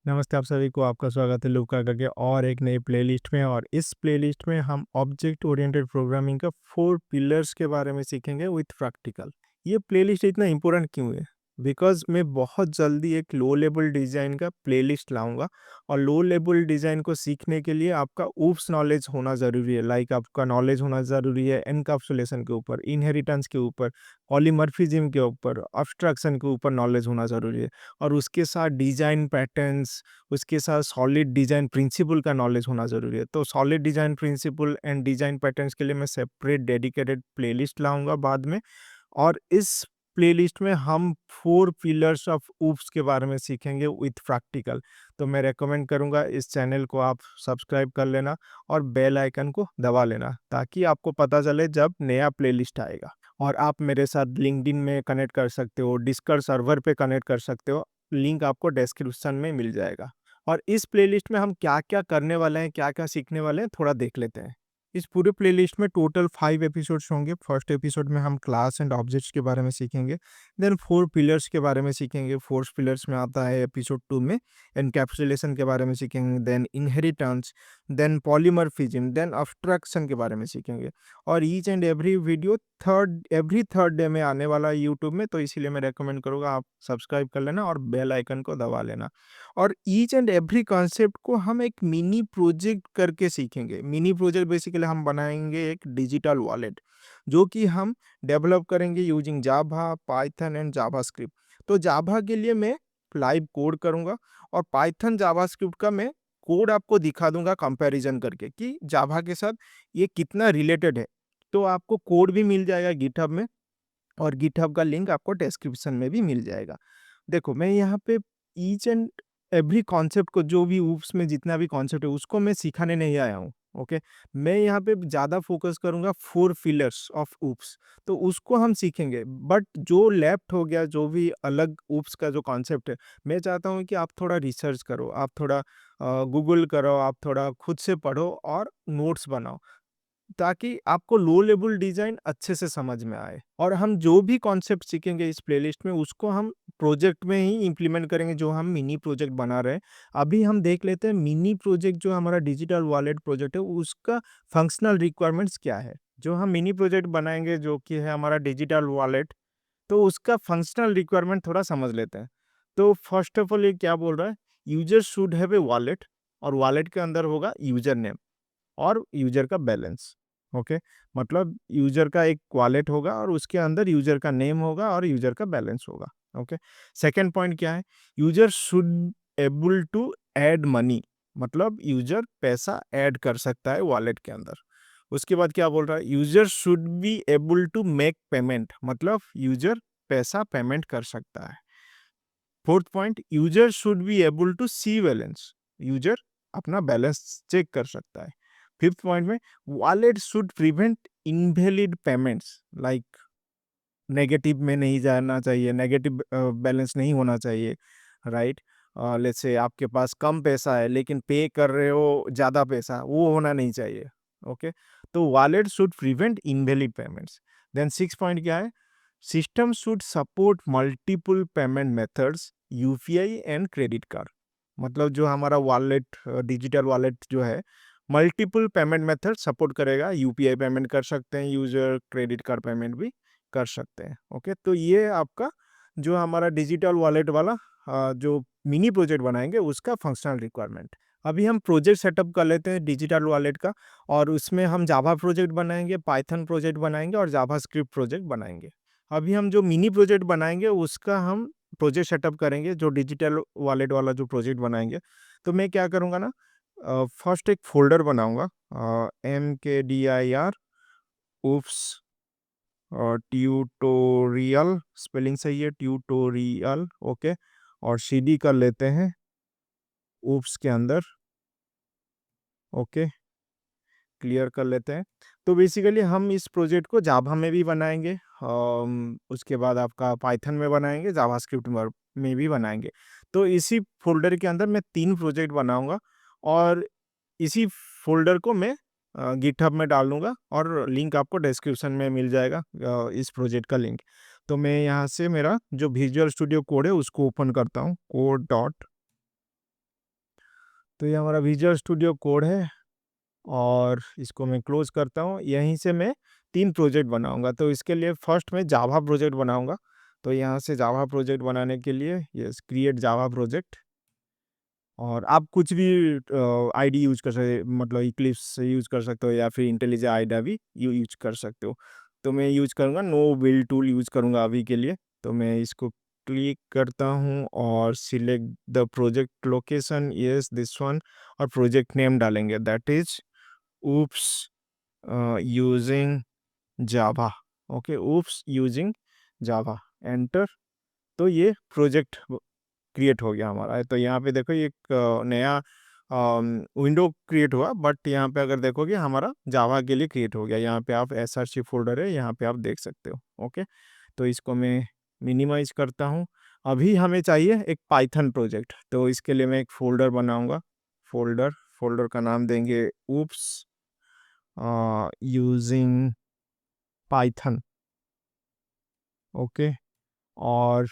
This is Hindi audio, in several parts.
नमस्ते आप सभी को, आपका स्वागत है लूका का के और एक नई प्लेलिस्ट में। और इस प्लेलिस्ट में हम ऑब्जेक्ट ओरिएंटेड प्रोग्रामिंग का 4 पिलर्स के बारे में सीखेंगे विथ प्रैक्टिकल। ये प्लेलिस्ट इतना इम्पोर्टेंट क्यों है? बिकॉज़ मैं बहुत जल्दी एक लो लेवल डिज़ाइन का प्लेलिस्ट लाऊँगा और लो लेवल डिज़ाइन को सीखने के लिए आपका ऊप्स नॉलेज होना ज़रूरी है। लाइक आपका नॉलेज होना ज़रूरी है एनकैप्सुलेशन के ऊपर, इनहेरिटेंस के ऊपर, पॉलीमॉर्फिज्म के ऊपर, एब्स्ट्रैक्शन के ऊपर नॉलेज होना ज़रूरी है। और उसके साथ डिज़ाइन पैटर्न्स, उसके साथ सॉलिड डिज़ाइन प्रिंसिपल का नॉलेज होना ज़रूरी है। तो solid design principle and design patterns के लिए मैं सेपरेट डेडिकेटेड प्लेलिस्ट लाऊँगा बाद में। और इस प्लेलिस्ट में हम 4 पिलर्स ऑफ ऊप्स के बारे में सीखेंगे विथ प्रैक्टिकल। तो मैं रिकमेंड करूँगा इस चैनल को आप सब्सक्राइब कर लेना और बेल आइकन को दबा लेना ताकि आपको पता चले जब नया प्लेलिस्ट आएगा। और आप मेरे साथ लिंक्डइन में कनेक्ट कर सकते हो, डिस्कॉर्ड सर्वर पे कनेक्ट कर सकते हो। लिंक आपको डिस्क्रिप्शन में मिल जाएगा। और इस प्लेलिस्ट में हम क्या-क्या करने वाले हैं, क्या-क्या सीखने वाले हैं, थोड़ा देख लेते हैं। इस पूरे प्लेलिस्ट में टोटल 5 एपिसोड्स होंगे। फर्स्ट एपिसोड में हम क्लास एंड ऑब्जेक्ट्स के बारे में सीखेंगे। देन 4 पिलर्स के बारे में सीखेंगे। 4 पिलर्स में आता है एपिसोड 2 में एनकैप्सुलेशन के बारे में सीखेंगे, then inheritance, then polymorphism, then abstraction के बारे में सीखेंगे। और each and every video every third day में आने वाला है यूट्यूब में, तो इसीलिए मैं रेकमेंड करूँगा आप सब्सक्राइब कर लेना और बेल आइकन को दबा लेना। और ईच एंड एवरी कॉन्सेप्ट को हम एक मिनी प्रोजेक्ट करके सीखेंगे। मिनी प्रोजेक्ट बेसिकली हम बनाएंगे एक डिजिटल वॉलेट जो कि हम डेवलप करेंगे using Java, Python and JavaScript. तो जावा के लिए मैं लाइव कोड करूँगा और पाइथन जावास्क्रिप्ट का मैं कोड आपको दिखा दूंगा कंपैरिजन करके कि जावा के साथ ये कितना रिलेटेड है। तो आपको कोड भी मिल जाएगा गिटहब में और गिटहब का लिंक आपको डिस्क्रिप्शन में भी मिल जाएगा। देखो, मैं यहाँ पे ईच एंड एवरी कॉन्सेप्ट को, जो भी ऊप्स में जितना भी कॉन्सेप्ट है उसको मैं सिखाने नहीं आया हूँ। ओके, मैं यहाँ पे ज़्यादा फोकस करूँगा 4 पिलर्स ऑफ ऊप्स, तो उसको हम सीखेंगे। बट जो लेफ्ट हो गया, जो भी अलग ऊप्स का जो कॉन्सेप्ट है, मैं चाहता हूँ कि आप थोड़ा रिसर्च करो, आप थोड़ा गूगल करो, आप थोड़ा खुद से पढ़ो और नोट्स बनाओ ताकि आपको लो लेवल डिज़ाइन अच्छे से समझ में आए। और हम जो भी कॉन्सेप्ट सीखेंगे इस प्लेलिस्ट में उसको हम प्रोजेक्ट में ही इम्प्लीमेंट करेंगे, जो हम मिनी प्रोजेक्ट बना रहे हैं। अभी हम देख लेते हैं मिनी प्रोजेक्ट जो हमारा डिजिटल वॉलेट प्रोजेक्ट है उसका फंक्शनल रिक्वायरमेंट्स क्या है। जो हम मिनी प्रोजेक्ट बनाएंगे जो कि है हमारा डिजिटल वॉलेट, तो उसका फंक्शनल रिक्वायरमेंट थोड़ा समझ लेते हैं। तो फर्स्ट ऑफ ऑल ये क्या बोल रहा है, user should have a wallet और वॉलेट के अंदर होगा यूजर नेम और यूजर का बैलेंस। ओके, मतलब यूजर का एक वॉलेट होगा और उसके अंदर यूजर का नेम होगा और यूजर का बैलेंस होगा। ओके, सेकंड पॉइंट क्या है, user should able to add money, मतलब यूजर पैसा ऐड कर सकता है वॉलेट के अंदर। उसके बाद क्या बोल रहा है, user should be able to make payment, मतलब यूजर पैसा पेमेंट कर सकता है। Fourth point, user should be able to see balance, user अपना बैलेंस चेक कर सकता है। फिफ्थ पॉइंट में, wallet should prevent invalid payments, like negative में नहीं जाना चाहिए, नेगेटिव बैलेंस नहीं होना चाहिए, राइट। लेट्स से आपके पास कम पैसा है लेकिन पे कर रहे हो ज़्यादा पैसा, वो होना नहीं चाहिए। ओके, तो wallet should prevent invalid payments. Then six point क्या है, system should support multiple payment methods, UPI and credit card, मतलब जो हमारा वॉलेट डिजिटल वॉलेट जो है मल्टीपल पेमेंट मेथड सपोर्ट करेगा। यूपीआई पेमेंट कर सकते हैं यूजर, क्रेडिट कार्ड पेमेंट भी कर सकते हैं। ओके, तो ये आपका जो हमारा डिजिटल वॉलेट वाला जो मिनी प्रोजेक्ट बनाएंगे उसका फंक्शनल रिक्वायरमेंट। अभी हम प्रोजेक्ट सेटअप कर लेते हैं डिजिटल वॉलेट का, और उसमें हम जावा प्रोजेक्ट बनाएंगे, पाइथन प्रोजेक्ट बनाएंगे और जावा स्क्रिप्ट प्रोजेक्ट बनाएंगे। अभी हम जो मिनी प्रोजेक्ट बनाएंगे उसका हम प्रोजेक्ट सेटअप करेंगे, जो डिजिटल वॉलेट वाला जो प्रोजेक्ट बनाएंगे। तो मैं क्या करूँगा ना, फर्स्ट एक फ़ोल्डर बनाऊँगा, MKDIR ऊप्स ट्यूटोरियल, स्पेलिंग सही है, ट्यूटोरियल। ओके, और CD कर लेते हैं ऊप्स के अंदर। ओके, क्लियर कर लेते हैं। तो बेसिकली हम इस प्रोजेक्ट को जावा में भी बनाएंगे, उसके बाद आपका पाइथन में बनाएंगे, जावास्क्रिप्ट में भी बनाएंगे। तो इसी फोल्डर के अंदर मैं 3 प्रोजेक्ट बनाऊंगा और इसी फ़ोल्डर को मैं गिटहब में डाल दूँगा और लिंक आपको डिस्क्रिप्शन में मिल जाएगा, इस प्रोजेक्ट का लिंक। तो मैं यहाँ से मेरा जो विजुअल स्टूडियो कोड है उसको ओपन करता हूँ, कोड डॉट तो ये हमारा विजुअल स्टूडियो कोड है और इसको मैं क्लोज करता हूँ। यहीं से मैं 3 प्रोजेक्ट बनाऊँगा। तो इसके लिए फर्स्ट मैं जावा प्रोजेक्ट बनाऊँगा। तो यहाँ से जावा प्रोजेक्ट बनाने के लिए यस क्रिएट जावा प्रोजेक्ट, और आप कुछ भी आईडी यूज़ कर सकते, मतलब इक्लिप्स यूज़ कर सकते हो या फिर इंटेलिजे आईडा भी यूज़ कर सकते हो। तो मैं यूज़ करूँगा नो बिल्ड टूल यूज़ करूँगा अभी के लिए। तो मैं इसको क्लिक करता हूँ और select the project location, yes this one, और प्रोजेक्ट नेम डालेंगे that is oops using Java. Okay, oops using Java, enter. तो ये प्रोजेक्ट क्रिएट हो गया हमारा। तो यहाँ पे देखो ये एक नया विंडो क्रिएट हुआ, बट यहाँ पे अगर देखोगे हमारा जावा के लिए क्रिएट हो गया। यहाँ पे आप एसआरसी फोल्डर है, यहाँ पे आप देख सकते हो। ओके, तो इसको मैं मिनिमाइज करता हूँ। अभी हमें चाहिए एक पाइथन प्रोजेक्ट, तो इसके लिए मैं एक फोल्डर बनाऊंगा। फोल्डर फोल्डर का नाम देंगे ऊप्स यूजिंग पाइथन। ओके, और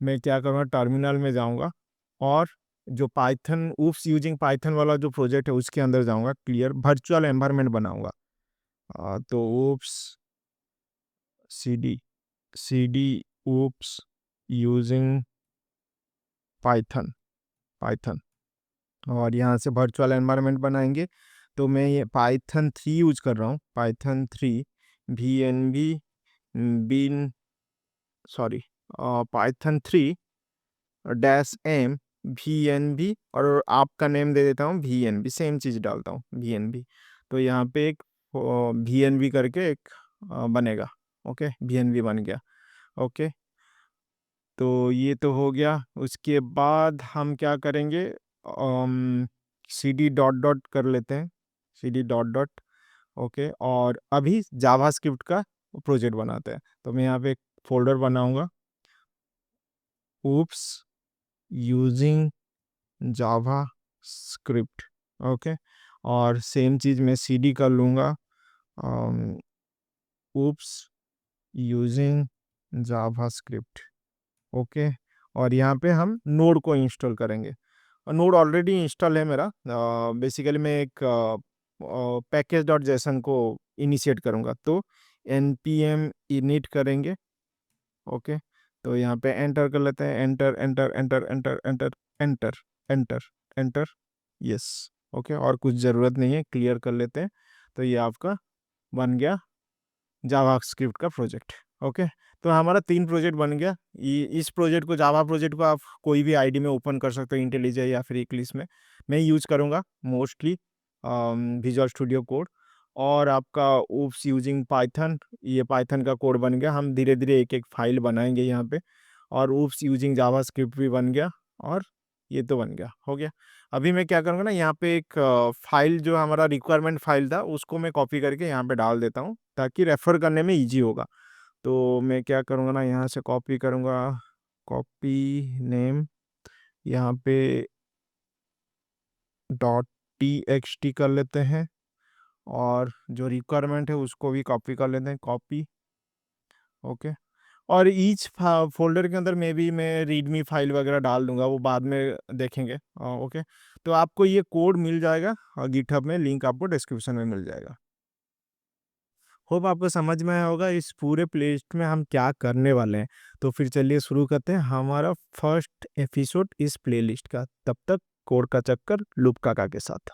मैं क्या करूँगा, टर्मिनल में जाऊँगा और जो पाइथन ऊप्स यूजिंग पाइथन वाला जो प्रोजेक्ट है उसके अंदर जाऊँगा, क्लियर वर्चुअल एनवायरनमेंट बनाऊँगा। तो oops CD oops using Python Python, और यहाँ से वर्चुअल एनवायरनमेंट बनाएंगे। तो मैं ये पाइथन 3 यूज कर रहा हूँ, Python 3 v bin sorry Python 3 -m VNB, और आपका नेम दे देता हूँ VNB, सेम चीज़ डालता हूँ VNB। तो यहाँ पे एक VNB करके एक बनेगा। ओके, VNB बन गया। ओके, तो ये तो हो गया। उसके बाद हम क्या करेंगे, CD डॉट डॉट कर लेते हैं, CD डॉट डॉट। ओके, और अभी जावास्क्रिप्ट का प्रोजेक्ट बनाते हैं। तो मैं यहाँ पे एक फोल्डर बनाऊंगा, oops using Java script. Okay, और सेम चीज़ मैं CD कर लूँगा, oops using Java script. Okay, और यहाँ पे हम नोड को इंस्टॉल करेंगे, और नोड ऑलरेडी इंस्टॉल है मेरा। बेसिकली मैं एक पैकेज डॉट जेसन को इनिशिएट करूँगा, तो npm init करेंगे। ओके, तो यहाँ पे एंटर कर लेते हैं, enter enter enter enter enter enter enter enter, yes. Okay, और कुछ ज़रूरत नहीं है, क्लियर कर लेते हैं। तो ये आपका बन गया जावा स्क्रिप्ट का प्रोजेक्ट। ओके, तो हमारा 3 प्रोजेक्ट बन गया। इस प्रोजेक्ट को, जावा प्रोजेक्ट को आप कोई भी आईडी में ओपन कर सकते हो, इंटेलिजे या फिर इक्लिप्स में। मैं यूज़ करूँगा मोस्टली विजुअल स्टूडियो कोड, और आपका ऊप्स यूजिंग पाइथन, ये पाइथन का कोड बन गया। हम धीरे धीरे एक एक फाइल बनाएंगे यहाँ पे, और ऊप्स यूजिंग जावा स्क्रिप्ट भी बन गया, और ये तो बन गया, हो गया। अभी मैं क्या करूँगा ना, यहाँ पे एक फाइल जो हमारा रिक्वायरमेंट फाइल था उसको मैं कॉपी करके यहाँ पे डाल देता हूँ, ताकि रेफ़र करने में ईजी होगा। तो मैं क्या करूँगा ना, यहाँ से कॉपी करूँगा, कॉपी नेम, यहाँ पे .txt कर लेते हैं, और जो रिक्वायरमेंट है उसको भी कॉपी कर लेते हैं, कॉपी। ओके, और ईच फोल्डर के अंदर मैं रीडमी फाइल वगैरह डाल दूंगा, वो बाद में देखेंगे। ओके, तो आपको ये कोड मिल जाएगा गिटहब में, लिंक आपको डिस्क्रिप्शन में मिल जाएगा। होप आपको समझ में आया होगा इस पूरे प्लेलिस्ट में हम क्या करने वाले हैं। तो फिर चलिए शुरू करते हैं हमारा फर्स्ट एपिसोड इस प्लेलिस्ट का। तब तक कोड का चक्कर लूप काका के साथ।